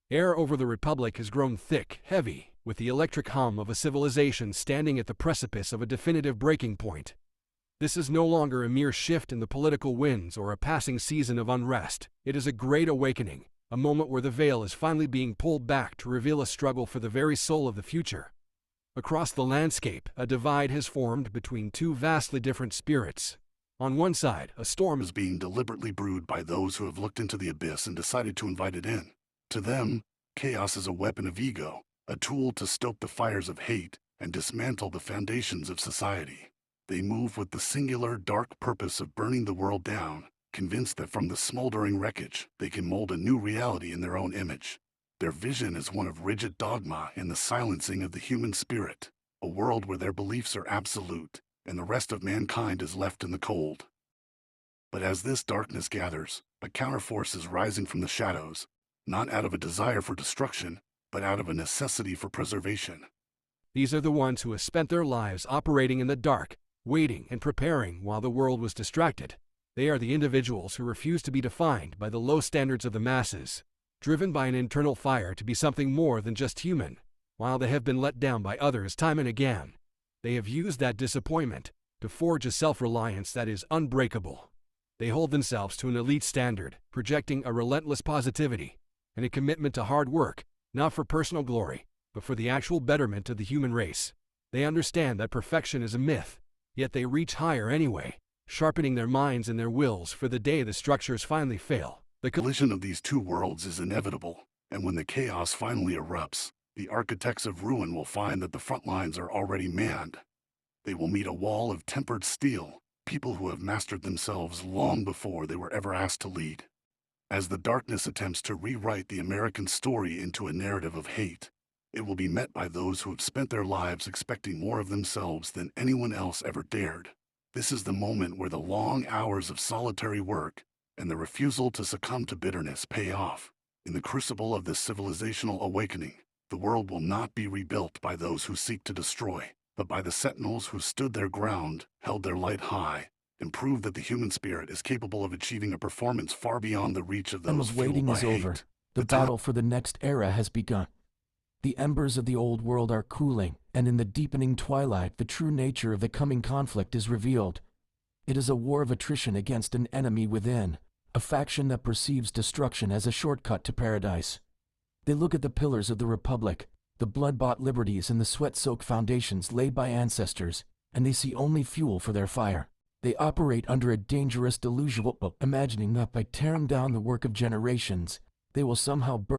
Air over the Republic has grown thick, heavy, with the electric hum of a civilization standing at the precipice of a definitive breaking point. This is no longer a mere shift in the political winds or a passing season of unrest. It is a great awakening, a moment where the veil is finally being pulled back to reveal a struggle for the very soul of the future. Across the landscape, a divide has formed between two vastly different spirits. On one side, a storm is being deliberately brewed by those who have looked into the abyss and decided to invite it in. To them, chaos is a weapon of ego, a tool to stoke the fires of hate and dismantle the foundations of society. They move with the singular, dark purpose of burning the world down, convinced that from the smoldering wreckage, they can mold a new reality in their own image. Their vision is one of rigid dogma and the silencing of the human spirit, a world where their beliefs are absolute, and the rest of mankind is left in the cold. But as this darkness gathers, a counterforce is rising from the shadows, not out of a desire for destruction, but out of a necessity for preservation. These are the ones who have spent their lives operating in the dark, waiting and preparing while the world was distracted. They are the individuals who refuse to be defined by the low standards of the masses, driven by an internal fire to be something more than just human. While they have been let down by others time and again, they have used that disappointment to forge a self-reliance that is unbreakable. They hold themselves to an elite standard, projecting a relentless positivity and a commitment to hard work, not for personal glory, but for the actual betterment of the human race. They understand that perfection is a myth, yet they reach higher anyway, sharpening their minds and their wills for the day the structures finally fail. The collision of these two worlds is inevitable, and when the chaos finally erupts, the architects of ruin will find that the front lines are already manned. They will meet a wall of tempered steel, people who have mastered themselves long before they were ever asked to lead. As the darkness attempts to rewrite the American story into a narrative of hate, it will be met by those who have spent their lives expecting more of themselves than anyone else ever dared. This is the moment where the long hours of solitary work and the refusal to succumb to bitterness pay off. In the crucible of this civilizational awakening, the world will not be rebuilt by those who seek to destroy, but by the sentinels who stood their ground, held their light high, and proved that the human spirit is capable of achieving a performance far beyond the reach of those fueled by hate. Waiting is over. The battle for the next era has begun. The embers of the old world are cooling, and in the deepening twilight, the true nature of the coming conflict is revealed. It is a war of attrition against an enemy within, a faction that perceives destruction as a shortcut to paradise. They look at the pillars of the Republic, the blood-bought liberties and the sweat-soaked foundations laid by ancestors, and they see only fuel for their fire. They operate under a dangerous delusion, imagining that by tearing down the work of generations, they will somehow burn